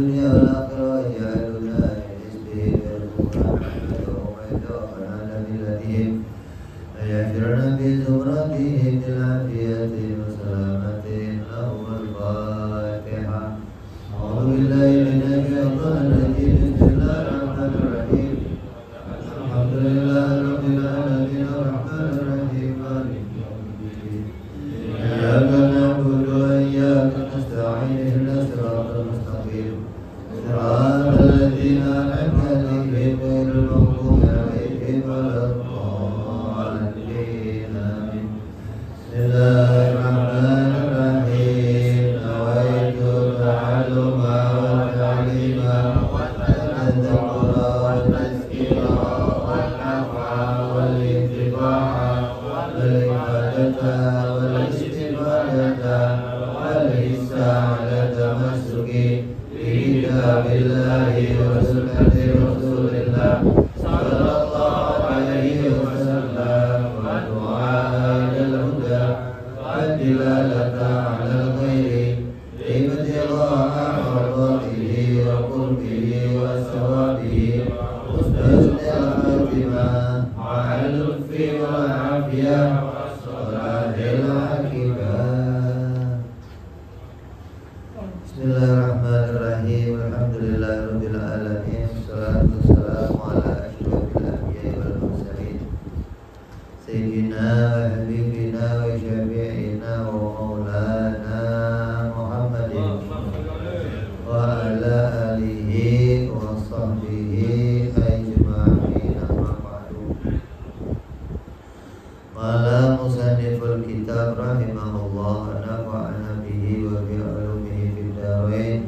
dunya wal akhirah waj'alna rizqi warzuqna millatihim ayashirna bi zumratihim bil afiyati wa salamatin awal Fatihah. A'udzu billahi minasy syaithanir rajim. Bismillahirrahmanirrahim. Alhamdulillahirabbil alamin arrahmanir rahim maliki yaumiddin. Iyyaka na'budu wa iyyaka nasta'in ihdinas siratal mustaqim. Siratal ladzina an'amta 'alaihim ghairil maghdubi 'alaihim waladdallin. Amin. Bismillahirrahmanirrahim. Nawaitu ta'alluma wa ta'lima wa tadhakkura wa tazkira wa naf'a wal intifa'a wal ibadata wal istifadata wal isa'adata masuki bi kitabillahi wa sunnati rasulillah sallallahu alaihi wasallam wa du'a ilal huda wa dilalata alal khairi ibtigha'a mardatihi wa qurbihi wa sawabihi husnul khatimah ma'al lutfi wal afiyah wa salahil akibah. Bismillahirrahmanirrahim. Alhamdulillahirabbil alamin. Wassalatu wassalamu ala asyrofil anbiya'i wal mursalin sayyidina wa habibina wa syafi'ina wa maulana Muhammadin wa ala alihi wa sahbihi ajma'in. Amma ba'du. Qala musanniful kitab rahimahullah wa nafa'ana bihi wa bi ulumihi fid dharain.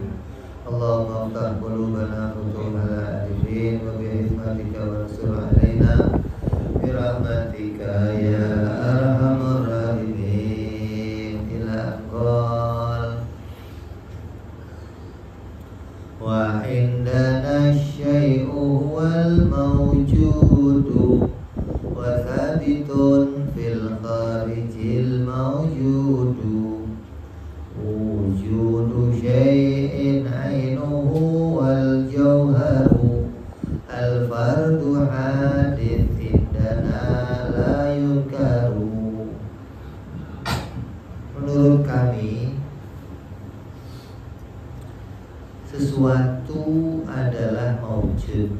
Allahumma iftah qulubana futuhal arifin wa bi hikmatika wansur alaina bi rahmatika ya arhamar rahimin. Ila qol wa indana syai'u wal mawjudu wa thabitun fil kharijil mawjudu wujudu syai'in ainuhu wal jauharu al fardu hadith indana la yunkaru. Menurut kami sesuatu adalah maujud.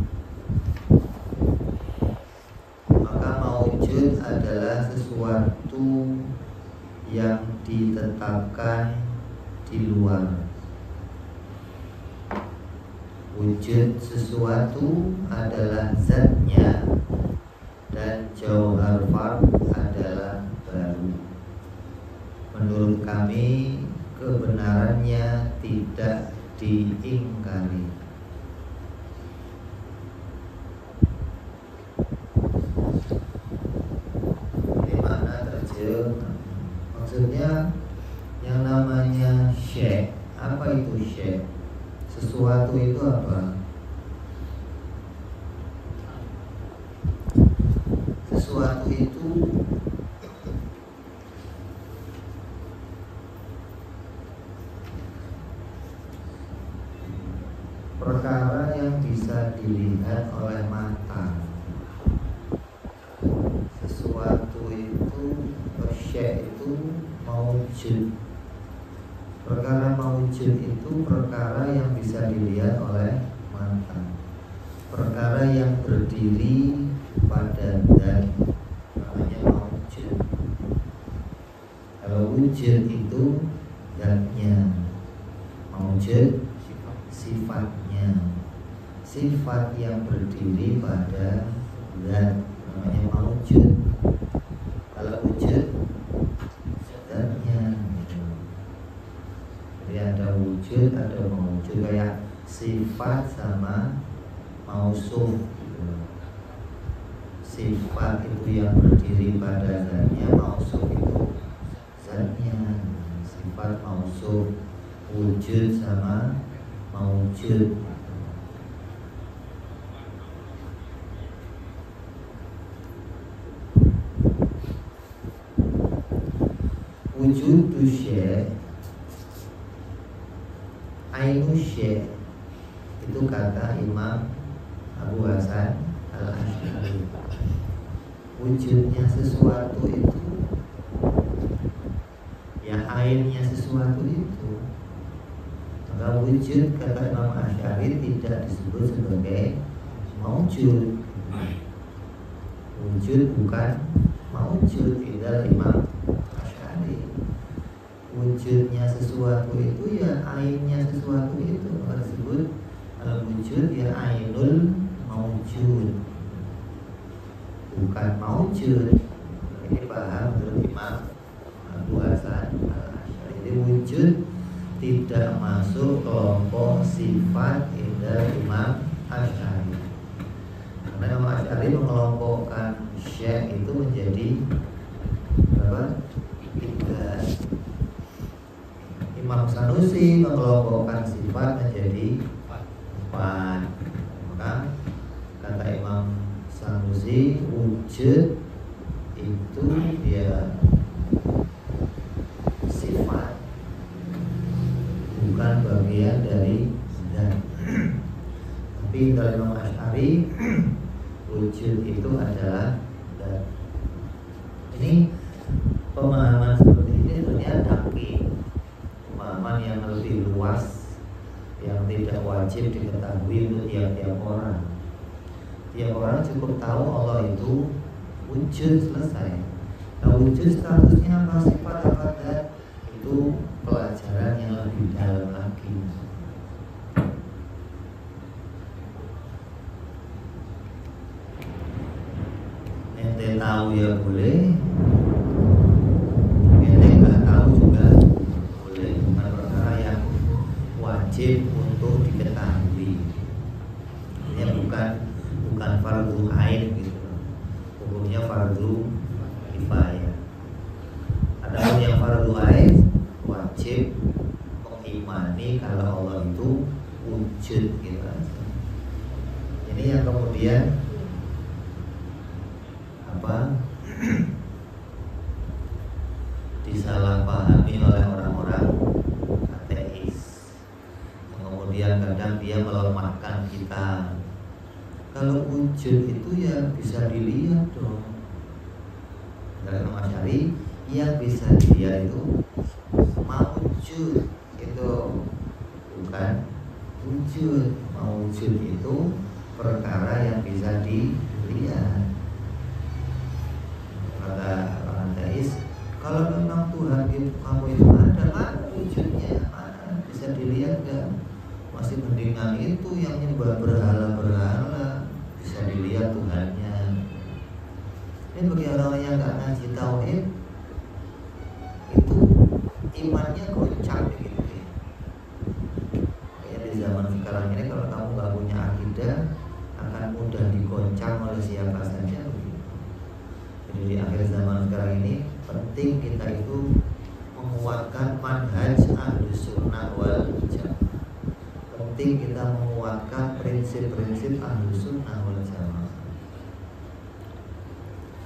Maka maujud adalah sesuatu yang ditetapkan di luar. Wujud sesuatu adalah zatnya dan jauhar fard adalah baru. Menurut kami kebenarannya tidak diingkari. Ini makna terjemah. Maksudnya yang namanya syai'. Apa itu syai'? Sesuatu itu apa? Sesuatu itu perkara yang bisa dilihat oleh mata. Sesuatu itu syai' itu maujud. Perkara maujud itu perkara yang bisa dilihat oleh mata. Perkara yang berdiri pada zat namanya maujud. Kalau wujud itu zatnya, maujud sifatnya. Sifat yang berdiri pada zat namanya maujud. Kalau wujud zatnya. Jadi ada wujud, ada maujud. Kayak sifat sama mausuf. Sifat itu yang berdiri pada zatnya, mausuf itu zatnya. Sifat mausuf, wujud sama maujud. Wujud syai', ainu syai', Itu kata Imam Abu Hasan Al-Asy'ari. Wujudnya sesuatu itu, ya ainnya sesuatu itu, maka wujud kata Imam Asy'ari tidak disebut sebagai maujud. Wujud bukan maujud, tidak Imam Asy'ari. Wujudnya sesuatu itu ya ainnya sesuatu itu, maka disebut al-wujud ya ainul maujud, bukan maujud. Ini paham menurut Imam Abu Hasan Al-Asy'ari. Jadi wujud tidak masuk kelompok sifat indah Imam Asy'ari. Karena Imam Asy'ari mengelompokkan syekh itu menjadi berapa? 3. Imam Sanusi mengelompokkan sifat menjadi 4. Maka kata Imam Sanusi, wujud itu dia sifat, bukan bagian dari zat. Tapi dari Imam Asy'ari wujud itu adalah zat. Ini pemahaman seperti ini ternyata pemahaman yang lebih luas, yang tidak wajib diketahui untuk tiap-tiap orang. Tiap orang cukup tahu Allah itu wujud, selesai. Nah, wujud statusnya apa, sifat apa, dan itu pelajaran yang lebih dalam lagi. Ente tahu ya boleh, ente nggak tahu juga boleh. Bukan perkara yang wajib untuk diketahui. Ini bukan fardu ain gitu. Hukumnya fardu kifayah. Adapun yang fardu ain wajib mengimani kalau Allah itu wujud gitu aja. Ini yang kemudian disalahpahami oleh orang-orang ateis. Kemudian kadang dia melemahkan kita. Kalau wujud itu ya bisa dilihat dong. Dari Imam Asy'ari yang bisa dilihat itu maujud, itu bukan wujud. Maujud itu perkara yang bisa dilihat. Kata orang ateis, kalau memang Tuhan itu kamu itu ada, mana wujudnya, mana bisa dilihat gak? Masih mendingan itu yang nyembah berhala-berhala, bisa dilihat Tuhannya. Ini bagi orang yang gak ngaji tauhid, itu imannya goncang gitu ya. Kayak di zaman sekarang ini kalau kamu gak punya akidah, akan mudah digoncang oleh siapa saja. Jadi di akhir zaman sekarang ini penting kita itu menguatkan manhaj Ahlus Sunnah wal Jamaah. Penting kita menguatkan prinsip-prinsip Ahlus Sunnah wal Jamaah.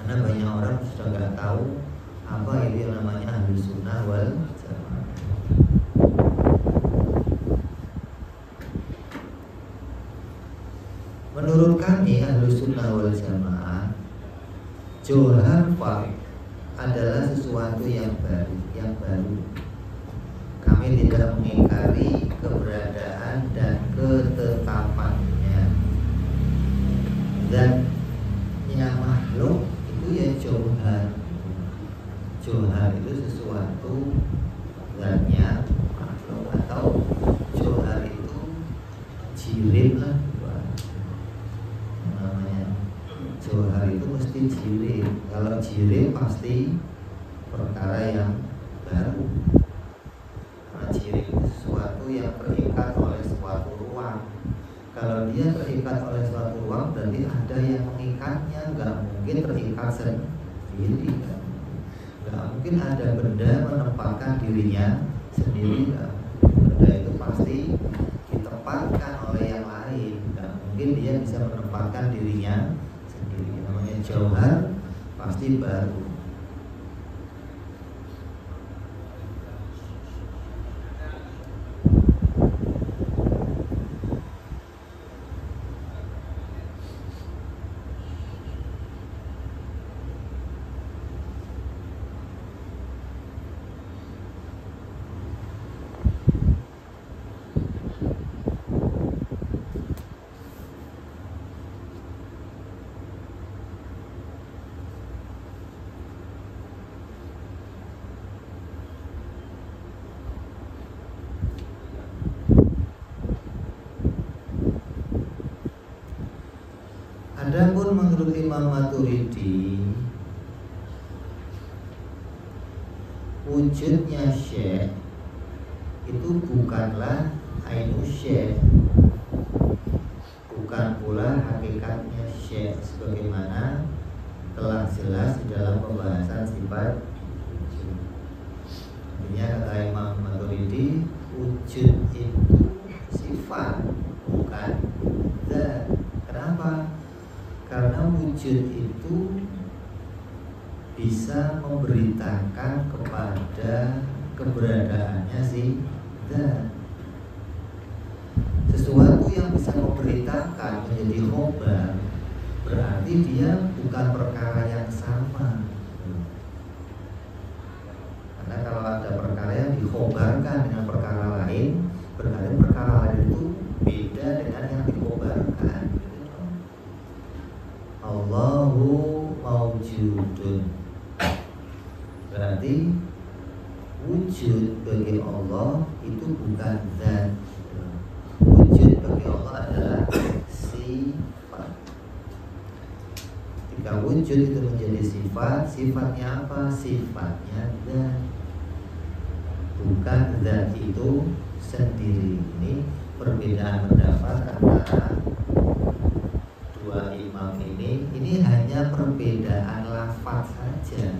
Karena banyak orang sudah nggak tahu apa itu yang namanya Ahlus Sunnah wal Jamaah. Menurut kami Ahlus Sunnah wal Jamaah, Johar Fard adalah sesuatu yang baru. Kami tidak mengingkari keberadaan dan ketetapannya. Zatnya makhluk itu ya johar. Johar itu sesuatu zatnya makhluk, atau johar itu jirim lah. Johar itu mesti jirim. Kalau jirim pasti perkara yang baru. Karena jirim itu sesuatu yang terikat oleh suatu ruang. Kalau dia terikat oleh suatu ruang, berarti ada yang mengikatnya. Gak mungkin terikat sendiri kan? Gak mungkin ada benda menempatkan dirinya sendiri kan? Benda itu pasti ditempatkan oleh yang lain. Gak mungkin dia bisa menempatkan dirinya. Namanya johar pasti baru. Adapun menurut Imam Maturidi, wujudnya syekh itu bukanlah ainus syekh, bukan pula hakikatnya syekh, sebagaimana telah jelas di dalam pembahasan sifat wujud. Artinya kata Imam Maturidi, wujud itu sifat, bukan zat. Kenapa? Karena wujud itu bisa memberitakan kepada keberadaannya si zat. Sesuatu yang bisa memberitakan menjadi khobar, berarti dia bukan perkara yang sama. Karena kalau ada perkara yang dikhobarkan dengan perkara lain, berarti perkara lain itu beda dengan yang dikhobarkan. Allahu mawjudun, berarti wujud bagi Allah itu bukan zat. Wujud bagi Allah adalah sifat. Ketika wujud itu menjadi sifat, sifatnya apa? Sifatnya zat, bukan zat itu sendiri. Ini perbedaan pendapat antara dua imam ini. Ini hanya perbedaan lafaz saja.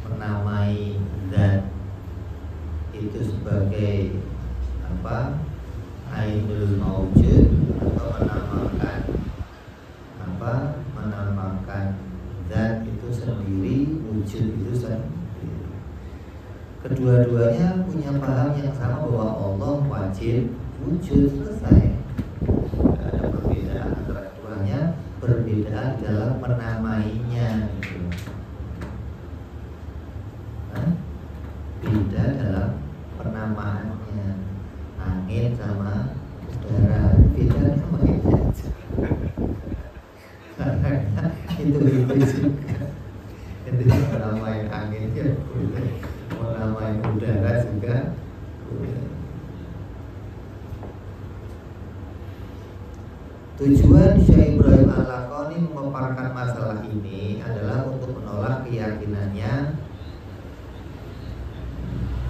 Menamai zat itu sebagai apa? Ainul maujud, atau menamakan zat itu sendiri, wujud itu sendiri. Kedua-duanya punya paham yang sama bahwa Allah wajib wujud, selesai. Tidak ada perbedaan antara keduanya, perbedaan dalam menamainya. Beda dalam penamaannya. Angin sama udara beda sama itu. Itu juga. Itu menamain angin ya boleh, menamain udara juga boleh. Tujuan Syekh Ibrahim Al-Laqani memaparkan masalah ini adalah untuk menolak keyakinannya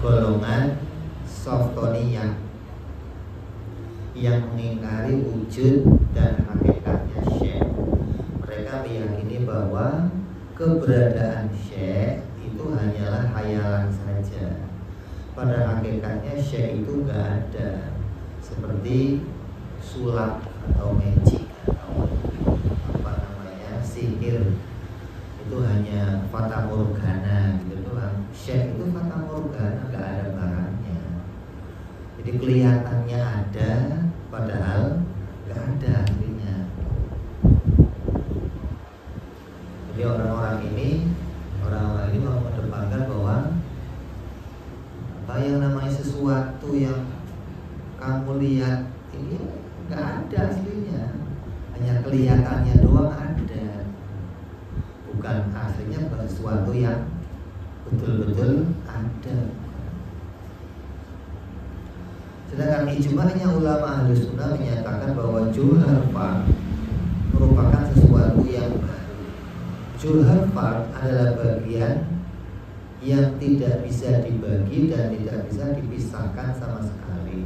golongan Softoniyah yang mengingkari wujud dan hakikatnya syekh. Mereka meyakini bahwa keberadaan syekh itu hanyalah khayalan saja. Pada hakikatnya syekh itu enggak ada, seperti sulap atau magic atau sihir, itu hanya fata morgana gitu doang. Syekh itu fata morgana, enggak ada barangnya. Jadi kelihatannya ada, padahal nggak ada aslinya. Jadi orang-orang ini mau mendepankan bahwa apa yang namanya sesuatu yang kamu lihat ini nggak ada aslinya, hanya kelihatannya doang ada, bukan aslinya, bukan sesuatu yang betul-betul ada. Sedangkan ijma'nya ulama Ahlus Sunnah menyatakan bahwa Juhal Fard merupakan sesuatu yang baru. Juhal Fard adalah bagian yang tidak bisa dibagi dan tidak bisa dipisahkan sama sekali.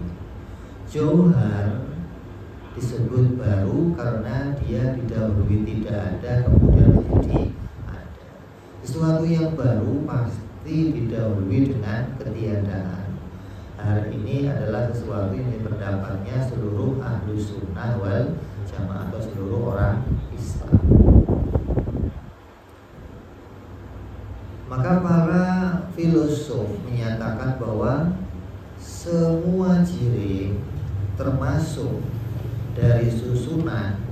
Johar disebut baru karena dia didahului tidak ada, kemudian menjadi ada. Sesuatu yang baru pasti didahului dengan ketiadaan. Hal ini adalah sesuatu yang dipendapatnya seluruh ahlu sunnah wal jamaah, atau seluruh orang Islam. Maka para filosof menyatakan bahwa semua ciri termasuk dari susunan,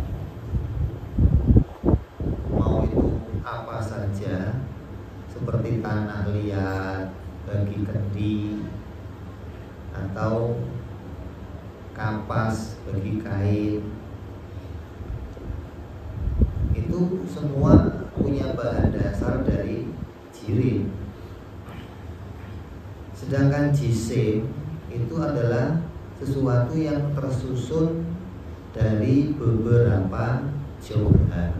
mau itu apa saja, seperti tanah liat bagi kendi, atau kapas bagi kain, itu semua punya bahan dasar dari jirim. Sedangkan jisim itu adalah sesuatu yang tersusun dari beberapa jauhar.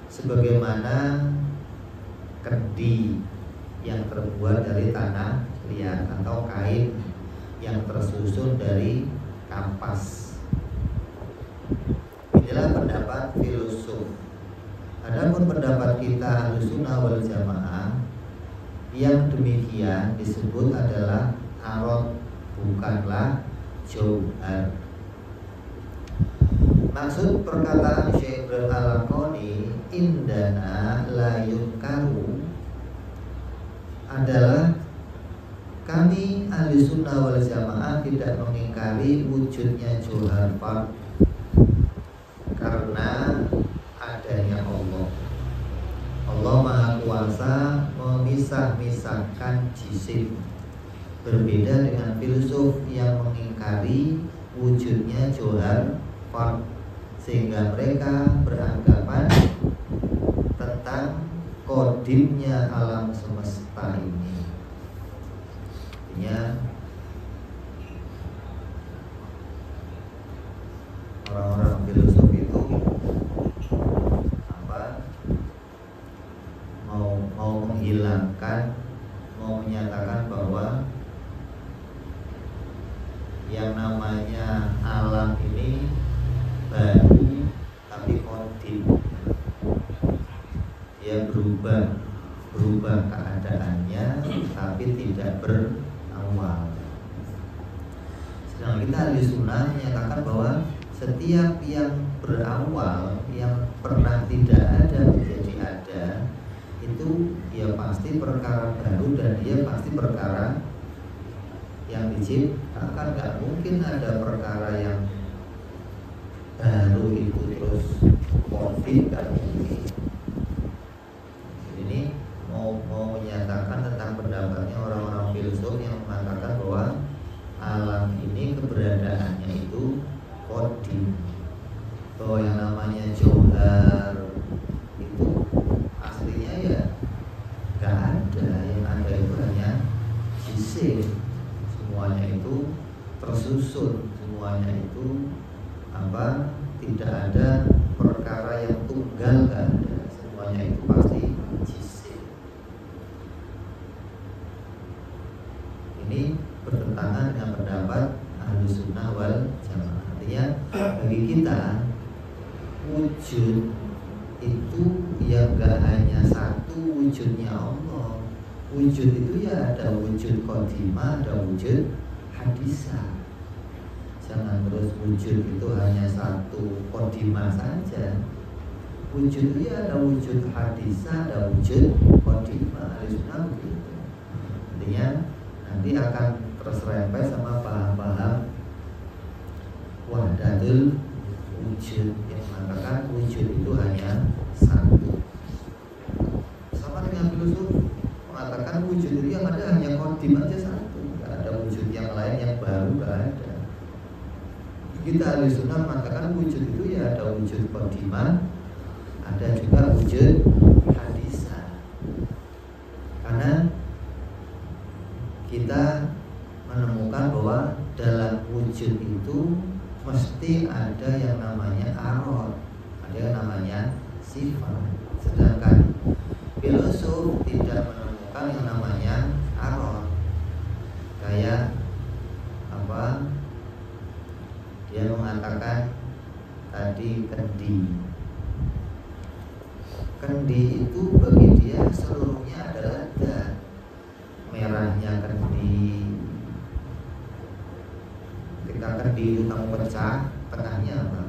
Sebagaimana kendi yang terbuat dari tanah liat atau kain yang tersusun dari kampas. Inilah pendapat filosof. Adapun pendapat kita Ahlussunnah wal Jamaah, yang demikian disebut adalah arad, bukanlah jauhar. Maksud perkataan Syekh Ibrahim Al-Laqani, indana la yunkaru, adalah kami Ahlussunnah wal Jamaah tidak mengingkari wujudnya jauhar fard karena adanya Allah. Allah Maha Kuasa memisah-misahkan jisim. Berbeda dengan filsuf yang mengingkari wujudnya jauhar fard, sehingga mereka beranggapan tentang kodimnya alam semesta ini. Artinya orang-orang filsuf itu mau menghilangkan, mau menyatakan bahwa yang namanya alam ini baru tapi kodim, dia berubah keadaannya tapi tidak berawal. Sedang kita Ahlussunnah menyatakan bahwa setiap yang berawal, yang pernah tidak ada menjadi ada, itu dia pasti perkara baru dan dia pasti perkara yang diciptakan. Gak mungkin ada perkara yang baru itu terus konflik, gak mungkin. Ini mau menyatakan tentang pendapatnya orang-orang filsuf yang mengatakan bahwa alam ini keberadaannya itu kodim, bahwa yang namanya jauhar itu aslinya ya gak ada, yang ada itu hanya jisim. Semuanya itu tersusun, semuanya itu tidak ada perkara yang tunggal, gak ada, semuanya itu pasti jisim. Ini bertentangan dengan pendapat Ahlussunnah wal Jamaah. Artinya bagi kita wujud itu ya gak hanya satu wujudnya Allah. Wujud itu ya ada wujud qadimah, ada wujud hadisah. Jangan terus wujud itu hanya satu qadimah saja. Wujud itu ya ada wujud hadisah, ada wujud qadimah. Ahlussunnah begitu. Artinya nanti akan terserempet sama paham-paham wahdatul wujud yang mengatakan wujud itu hanya satu. Sama dengan filsuf mengatakan wujud itu yang ada hanya kodim aja satu, nggak ada wujud yang lain yang baru, nggak ada. Kita Ahlussunnah mengatakan wujud itu ya ada wujud kodimah, ada juga wujud hadisah. Karena kita menemukan bahwa dalam wujud itu mesti ada yang namanya arad, ada yang namanya sifat. Sedangkan filsuf tidak menemukan yang namanya arad. Kayak apa? Dia mengatakan tadi kendi itu bagi dia seluruhnya adalah zat. Merahnya kendi, ketika kendi itu kamu pecah, tengahnya apa?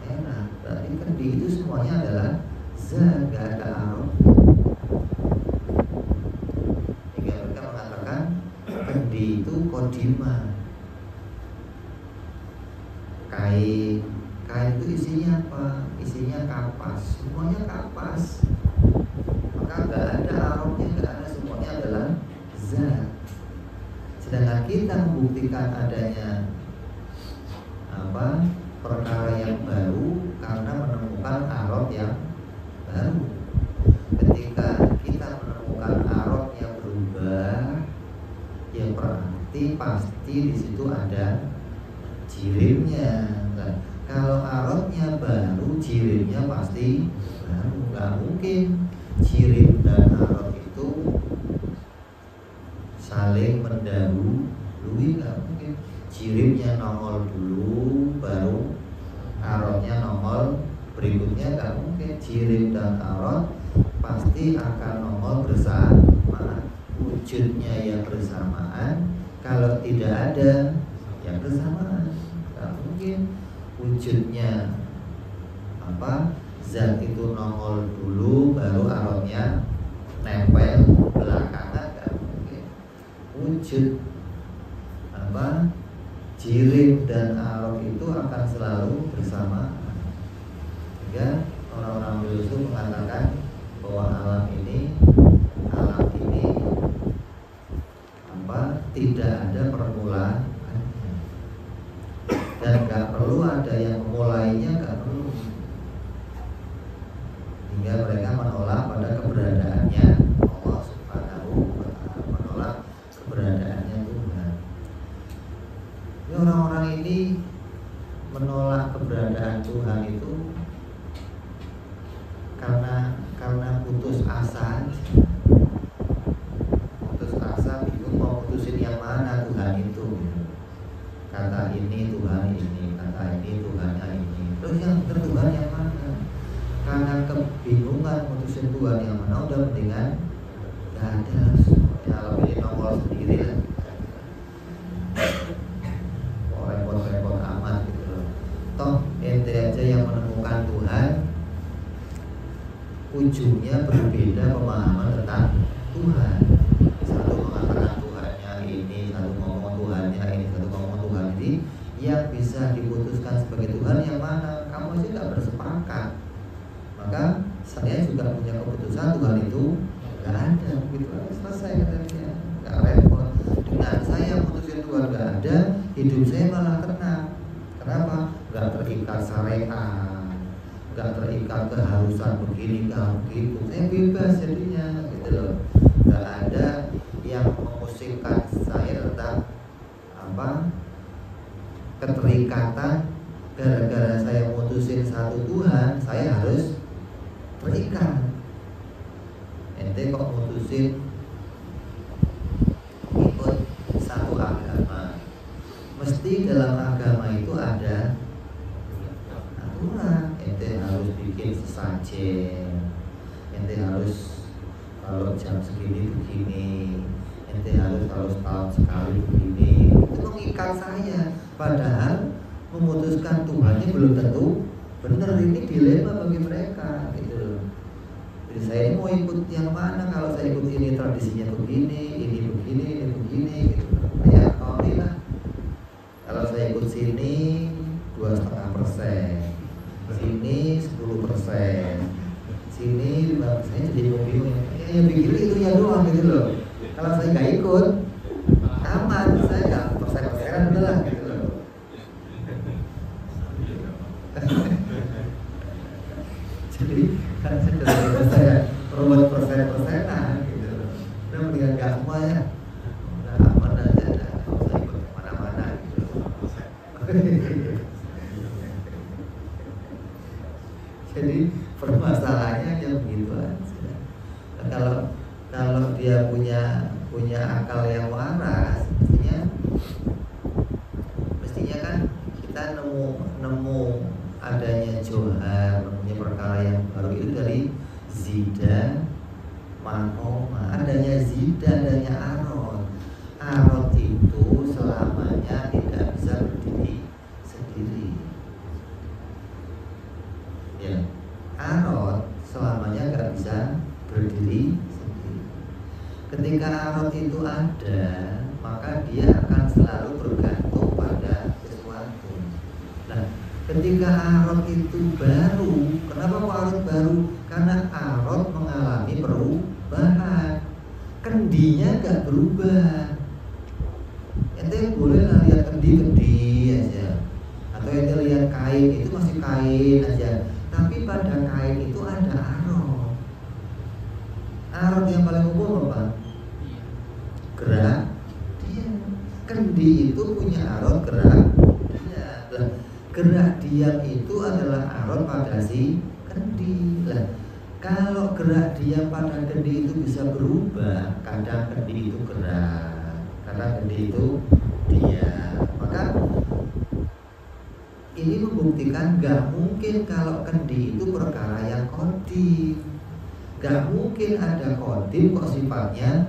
Merah. Berarti kendi itu semuanya adalah zat, gak ada arad. Hingga mereka mengatakan kendi itu kodimah. Kain itu isinya apa? Isinya kapas, semuanya kapas. Maka gak ada aradnya, gak ada, semuanya adalah zat. Sedangkan kita membuktikan adanya perkara yang baru karena menemukan arad yang baru. Ketika kita menemukan arad yang berubah, ya berarti pasti di situ ada jirimnya. Nah, kalau arotnya baru, jirimnya pasti baru. Nggak mungkin jirim dan arot itu saling mendahului, nggak mungkin. Jirimnya nongol dulu, baru arotnya nongol berikutnya, nggak mungkin. Jirim dan arot pasti akan nongol bersama, wujudnya yang bersamaan. Kalau tidak ada yang bersamaan, nggak mungkin wujudnya zat itu nongol dulu baru arotnya nempel belakangan, nggak mungkin. Wujud jirim dan arot itu akan selalu bersama. Sehingga orang-orang filsuf mengatakan bahwa alam ini tidak ada permulaan dan nggak perlu ada yang memulainya, nggak perlu. Hingga mereka menolak pada keberadaannya Allah Subhanahu wa Ta'ala, menolak keberadaannya Tuhan. Orang-orang ini menolak keberadaan Tuhan itu karena putus asa. Putus asa, bingung mau putusin yang mana Tuhan itu. Kata ini Tuhan ini, kata ini Tuhannya ini. Terus yang Tuhan yang mana? Karena kebingungan putusin Tuhan yang mana, udah mendingan gak ada. Ya lebih nongol sendiri lah. Repot-repot amat gitu loh. Toh ente aja yang menemukan Tuhan, ujungnya berbeda pemahaman tentang Tuhan. Satu mengatakan Tuhannya ini, satu ngomong Tuhannya ini, satu ngomong Tuhan ini. Yang bisa diputuskan sebagai Tuhan yang mana? Kamu aja gak bersepakat. Maka saya juga punya keputusan Tuhan itu gak ada. Begitu aja selesai katanya. Gak repot. Dengan saya putusin Tuhan gak ada, hidup saya malah tenang. Kenapa? Gak terikat syariat, gak terikat keharusan begini, gak begitu. Saya bebas jadinya gitu loh. Gak ada yang memusingkan saya tentang keterikatan. Gara-gara saya mutusin satu Tuhan, saya harus terikat. Ente kok mutusin ikut satu agama, mesti dalam agama itu ada aturan. Ente harus bikin sesajen, ente harus kalau jam segini begini, ente harus tahun sekali begini. Itu mengikat saya. Padahal memutuskan Tuhannya belum tentu benar. Ini dilema bagi mereka gitu. Jadi saya ini mau ikut yang mana? Kalau saya ikut ini tradisinya begini, ini begini, ini begini gitu. Ya alhamdulillah. Kalau saya ikut sini 2,5%, sini 10%, sini 5%, jadi mau bingung. Ya pikir itu ya doang gitu loh. Kalau saya nggak ikut, aman, saya nggak persen-persenan udah lah gitu loh. Jadi kan saya robot persen-persenan gitu loh. Udah mendingan nggak semua ya. Udah aman aja, nggak usah ikut kemana-mana gitu loh. Jadi permasalahannya yang begitu aja. Nah, kalau dia punya akal yang waras, mestinya kan kita nemu adanya johar, nemunya perkara yang baru itu dari zida manhoma. Adanya zida, adanya arot. Arot itu selamanya tidak bisa berdiri sendiri. Ya, arot selamanya nggak bisa berdiri sendiri. Ketika arot itu ada, maka dia akan selalu bergantung pada sesuatu. Nah, ketika arot itu baru, kenapa kok arot baru? Karena arot mengalami perubahan. Kendinya nggak berubah. Ente boleh lihat kendi aja, atau ente lihat kain itu masih kain aja. Tapi pada kain itu ada arot. Arot yang paling umum apa? Gerak dia. Kendi itu punya arot gerak dia. gerak diam itu adalah arot pada si kendi. Lah, kalau gerak diam pada kendi itu bisa berubah, kadang kendi itu gerak, kadang kendi itu diam, maka ini membuktikan gak mungkin kalau kendi itu perkara yang kodim. Gak mungkin ada kodim kok sifatnya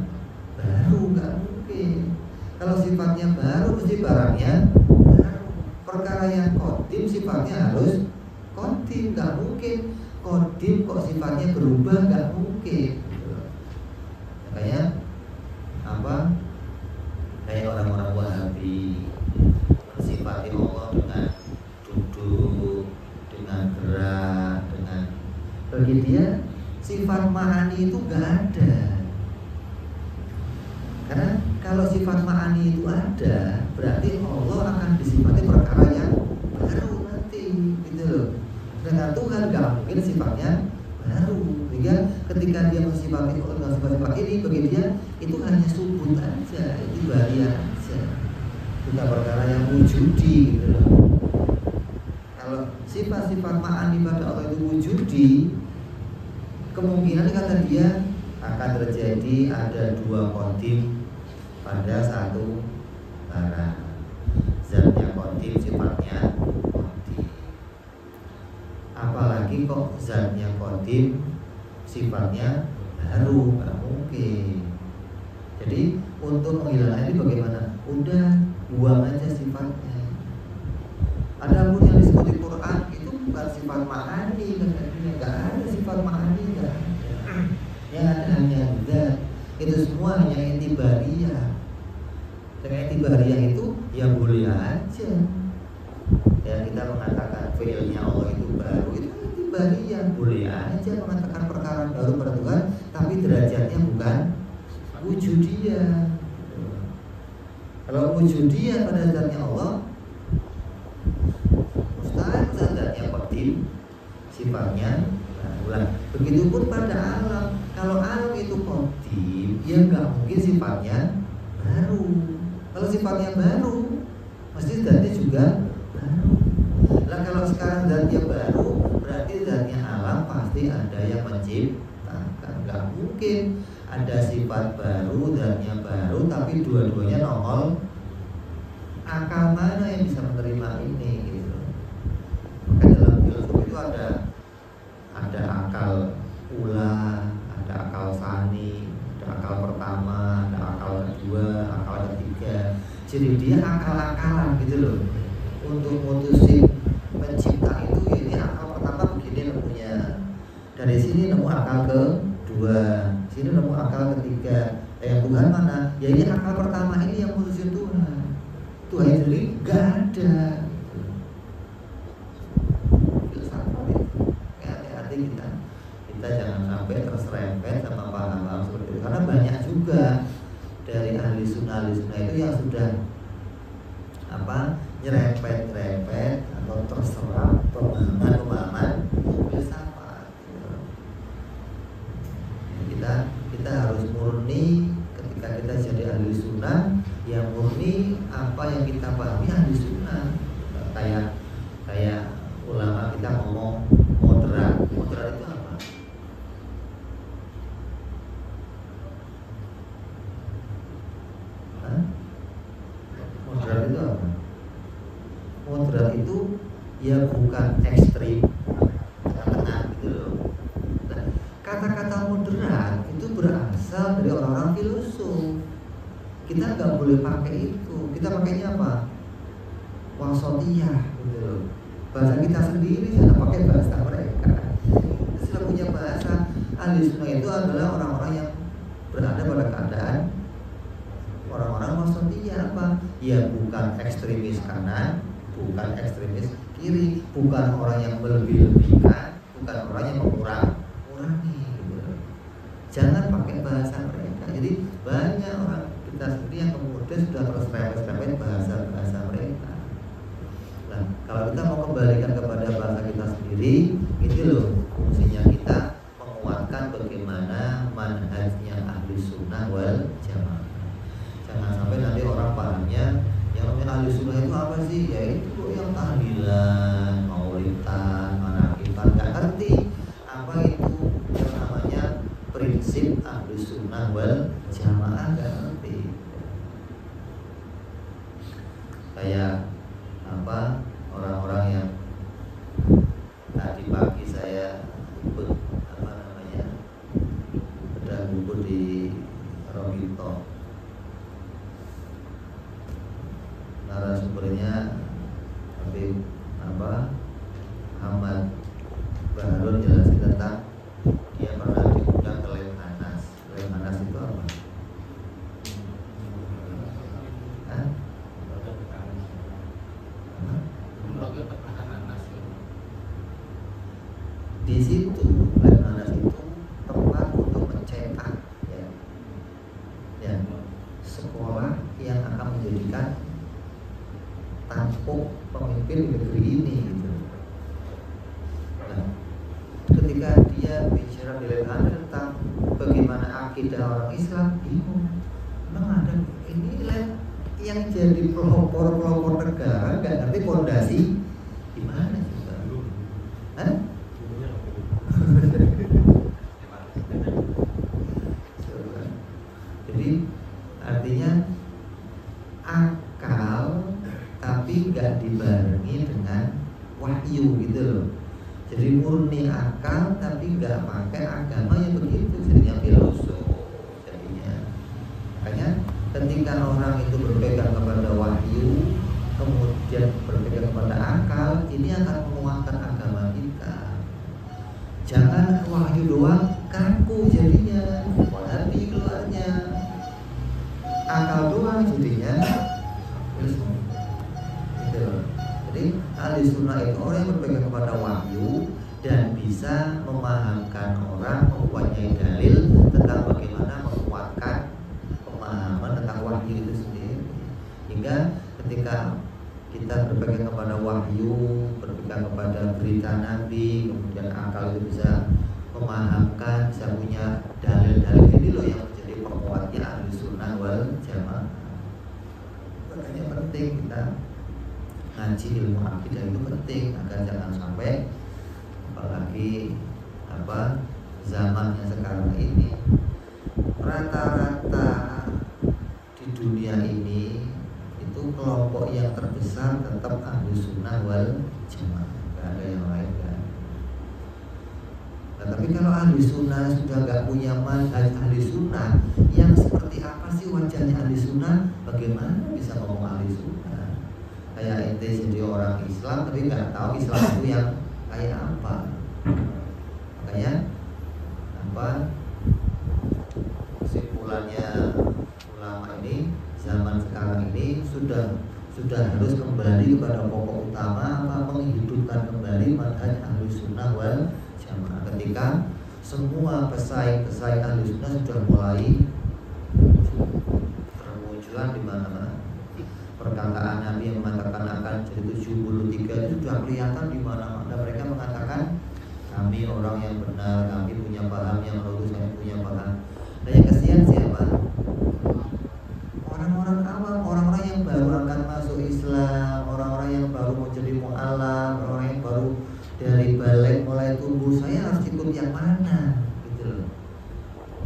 baru, gak mungkin. Kalau sifatnya baru mesti barangnya baru. Perkara yang kodim sifatnya harus kodim, gak mungkin kodim kok sifatnya berubah, gak mungkin. Makanya apa? Kayak orang-orang Wahabi mensifati Allah dengan duduk, dengan gerak, dengan bagi dia sifat ma'ani itu gak ada. Karena kalau sifat ma'ani itu ada, berarti Allah akan disifati perkara yang baru nanti, gitu loh. Dengan Tuhan gak mungkin sifatnya baru. Sehingga ketika dia mensifati Allah dengan sifat-sifat ini, bagi dia itu hanya subut aja, itu bahagia aja, bukan perkara yang wujudi, gitu loh. Kalau sifat-sifat ma'ani pada Allah itu wujudi, kemungkinan kata dia akan terjadi ada dua kodim pada satu barang. Zatnya kodim, sifatnya kodim. Apalagi kok zatnya kodim, sifatnya baru, nggak mungkin. Jadi untuk menghilangkan ini bagaimana? Udah buang aja sifatnya. Adapun yang disebut di Quran itu bukan sifat ma'ani, nggak ada sifat ma'ani, nggak ada. Yang ada hanya zat. Itu semua hanya intibariyah. Dengan intibariyah itu ya boleh aja. Ya kita mengatakan fi'ilnya Allah itu baru, itu intibariyah, boleh aja mengatakan perkara baru pada Tuhan, tapi derajatnya bukan wujudiyah. Kalau wujudiyah pada zatnya Allah, zatnya kodim, sifatnya barulah. Begitupun pada alam. Kalau alam itu kodim, ya nggak mungkin sifatnya baru. Kalau sifatnya baru, mesti zatnya juga baru. Nah kalau sekarang zatnya baru, berarti zatnya alam pasti ada yang menciptakan. Nggak mungkin ada sifat baru, zatnya baru, tapi dua-duanya nongol. Akal mana yang bisa menerima ini? Gitu. Maka dalam filosofi itu ada akal ula, ada akal sani, ada akal pertama, ada akal kedua, akal ketiga. Jadi dia akal-akalan gitu loh. Untuk mutusin pencipta itu, ini akal pertama begini nemunya. Dari sini nemu akal kedua, sini nemu akal ketiga. Yang Tuhan mana? Ya ini akal pertama ini yang mutusin Tuhan. Tuhan sendiri gak ada. Hati-hati kita jangan sampai terserempet sama paham-paham seperti itu. Karena banyak juga dari ahli sunnah itu yang sudah nyerempet atau terserap pemahaman filsafat. Kita harus murni ketika kita jadi ahli sunnah, yang murni apa yang kita pahami ahli sunnah. Kayak ulama kita ngomong moderat itu apa? Moderat itu apa? Moderat itu ya bukan ekstrim, tengah-tengah gitu loh. Nah, kata-kata moderat itu berasal dari orang-orang filosof. Kita nggak boleh pakai itu. Kita pakainya apa? Wasatiyah gitu loh. Bahasa kita sendiri, jangan pakai bahasa mereka. Kita sudah punya bahasa. Ahli sunnah itu adalah orang-orang yang berada pada keadaan orang-orang wasatiyah apa? Ya bukan ekstremis kanan, bukan ekstremis kiri, bukan orang yang melebih-lebihkan, bukan orang yang mengurangi gitu. Jangan pakai bahasa mereka. Jadi banyak orang kita sendiri yang kemudian sudah terserempet bahasa mereka. Nah, kalau kita mau kembalikan kepada bahasa kita sendiri, itu loh fungsinya kita menguatkan bagaimana manhajnya ahli sunnah wal jamaah. Jangan sampai nanti orang pahamnya yang namanya ahli sunnah itu apa sih? Ya itu yang tahlilan, Kayak orang-orang yang tadi pagi saya ikut ada buku di Robito, narasumbernya Habib Ahmad Baharun jelasin tentang dia pernah diundang ke Lemhanas. Lemhanas itu apa? Di situ Lemhanas itu tempat untuk mencetak ya sekolah yang akan menjadikan tampuk pemimpin negeri ini gitu. Nah, ketika dia bicara di Lemhanas tentang bagaimana akidah orang Islam, bingung. Memang ada ini yang jadi pelopor negara nggak ngerti fondasi gimana coba? Jadi artinya akal tapi nggak dibarengi dengan wahyu gitu loh. Jadi murni akal tapi nggak pakai agama yang begitu, jadinya filosof jadinya. Makanya ketika orang itu berpegang kepada wahyu kemudian berpegang kepada akal, ini akan menguatkan agama kita. Jangan wahyu doang kaku jadinya, wahabi keluarnya. Akal doang jadinya gitu. Jadi ahli sunnah itu orang yang berpegang kepada wahyu dan bisa memahamkan orang, mempunyai dalil tentang bagaimana menguatkan pemahaman tentang wahyu itu sendiri. Hingga ketika kita berpegang kepada wahyu, berpegang kepada berita Nabi, kemudian akal itu bisa memahamkan, bisa punya dalil-dalil, ini loh yang menjadi penguatnya ahli sunnah wal jamaah. Makanya penting kita ngaji ilmu akidah itu penting agar jangan sampai, apalagi zamannya sekarang ini, rata-rata di dunia ini itu kelompok yang terbesar tetap ahli sunnah wal jamaah, nggak ada yang lain kan. Nah, tapi kalau ahli sunnah sudah nggak punya manhaj ahli sunnah, yang seperti apa sih wajahnya ahli sunnah? Bagaimana bisa ngomong ahli sunnah? Kayak ente jadi orang Islam tapi nggak tahu Islam itu yang kayak apa. Makanya kesimpulannya ulama ini zaman sekarang ini sudah harus kembali kepada pokok utama, menghidupkan kembali manhaj ahli sunnah wal jamaah. Ketika semua pesaing-pesaing ahli sunnah sudah mulai bermunculan di mana-mana. Perkataan Nabi yang mengatakan akan jadi 73 itu sudah kelihatan di mana-mana. Mereka mengatakan kami orang yang benar, kami punya paham yang lurus, kami punya paham. Nah, yang kasihan siapa? Orang-orang awam, orang-orang yang baru akan masuk Islam, orang-orang yang baru mau jadi mu'alaf, orang yang baru dari balik mulai tumbuh. Saya harus ikut yang mana gitu loh.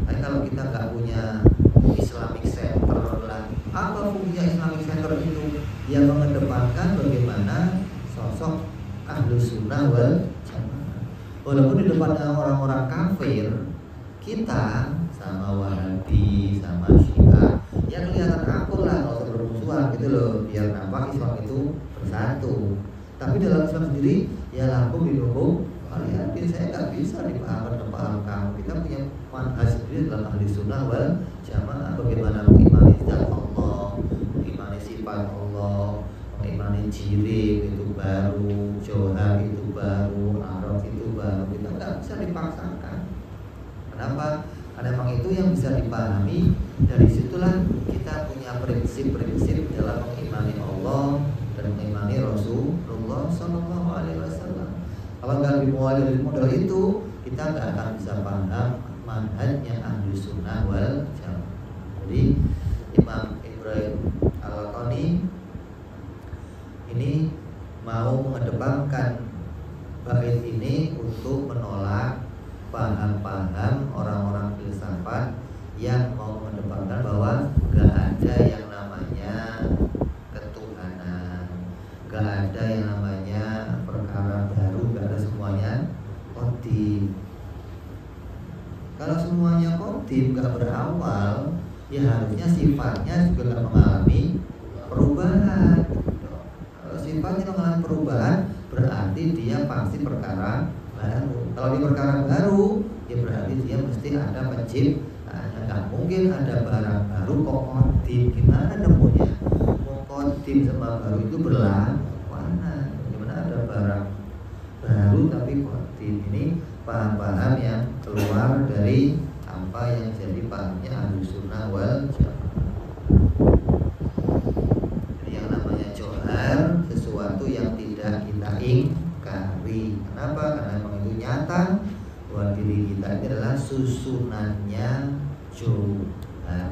Tapi kalau kita nggak punya Islamic Center lagi, apa fungsinya Islamic Center itu? Yang mengedepankan bagaimana sosok ahlu sunnah wal jamaah. Walaupun di depan orang-orang kafir, kita sama Wahabi, sama Syiah, ya kelihatan akur lah, nggak usah bermusuhan gitu loh, biar nampak Islam itu bersatu. Tapi dalam Islam sendiri, ya lampung didukung kalian. Saya nggak bisa dipahamkan paham kamu. Kita punya manhaj sendiri dalam ahli sunnah wal jamaah. Bagaimana mengimani zat Allah, mengimani sifat Allah, mengimani ciri itu baru, johar itu baru, araf itu baru. Kita nggak bisa dipaksakan. Kenapa? Karena memang itu yang bisa dipahami. Dari situlah kita punya prinsip-prinsip dalam mengimani Allah dan mengimani Rasulullah SAW. Kalau nggak dimulai dari modal itu, kita nggak akan bisa paham manhajnya ahli sunnah wal jamaah. Jadi Imam Ibrahim Al-Qani ini mau mengedepankan bait ini untuk menolak paham-paham orang-orang filsafat yang mau mengedepankan bahwa nggak ada yang namanya ketuhanan. ya harusnya sifatnya juga nggak mengalami perubahan. Kalau sifatnya mengalami perubahan, berarti dia pasti perkara baru. Kalau dia perkara baru, ya berarti dia mesti ada penciptanya. Nggak mungkin ada barang baru kok kodim. Gimana nemunya? Mau kodim sama baru itu berlawanan. Gimana ada barang baru tapi kodim? Ini paham-paham yang keluar dari apa yang jadi pahamnya Ahlussunnah wal Jamaah. Jadi yang namanya johar, sesuatu yang tidak kita ingkari. Kenapa? Karena memang itu nyata bahwa diri kita ini adalah susunannya johar.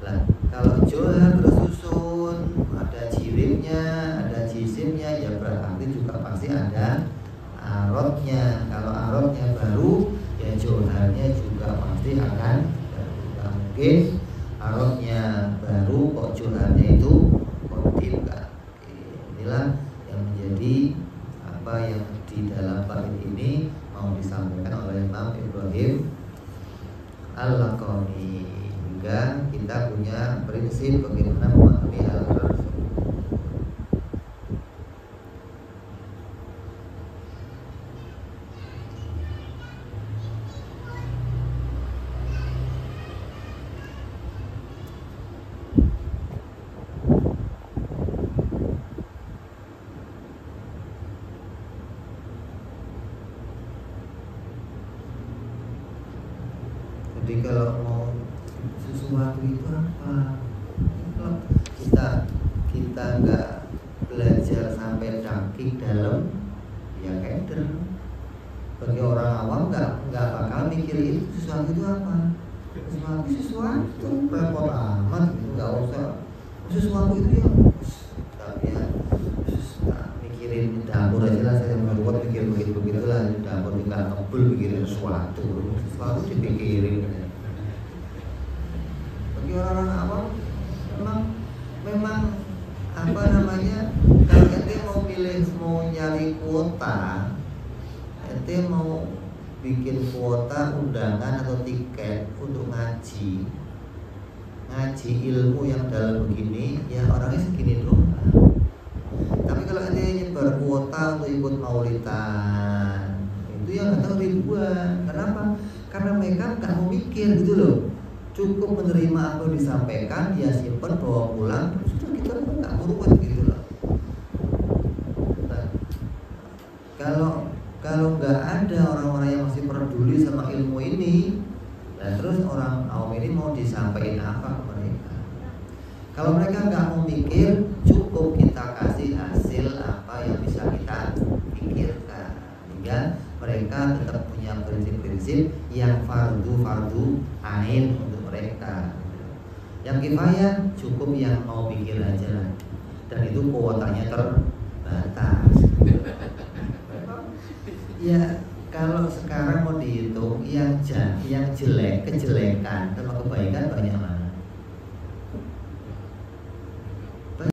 Nah, kalau johar tersusun, ada jirimnya, ada jisimnya, ya berarti juga pasti ada arotnya. Kalau arotnya baru, ya joharnya juga pasti akan baru. Gak mungkin arotnya baru kok joharnya itu kodim. Inilah yang menjadi apa yang di dalam bab ini mau disampaikan oleh Imam Ibrahim Al-Laqani. Hingga kita punya prinsip bagaimana memahami hal tersebut. Jadi kalau mau sesuatu itu apa? Kalau kita nggak belajar sampai daging dalam, ya keder. Bagi orang awam nggak bakal mikir itu sesuatu itu apa. Sesuatu repot amat, nggak usah. Sesuatu itu ya, tapi ya mikirin dapur aja lah. Saya membuat mikir begitulah di dapur tinggal ngebul mikirin sesuatu dipikirin. Bagi orang awam memang apa namanya, kalau ente mau pilih, mau nyari kuota, ente mau bikin kuota undangan atau tiket untuk ngaji ilmu yang dalam begini, ya orangnya segini doang. Tapi kalau ente nyebar kuota untuk ikut maulidan, itu yang datang ribuan. Kenapa? Karena mereka nggak mau mikir gitu loh. Cukup menerima apa yang disampaikan, dia simpen, bawa pulang, terus sudah, kita pun nggak merubah gitu loh. Nah, kalau nggak ada orang-orang yang masih peduli sama ilmu ini, dan terus orang awam ini mau disampaikan apa ke mereka? Kalau mereka nggak mau mikir, cukup kita kasih hasil apa yang bisa kita pikirkan, hingga mereka tetap punya prinsip-prinsip yang fardu ain untuk mereka. Yang kifayah cukup yang mau pikir aja lah, dan itu kuotanya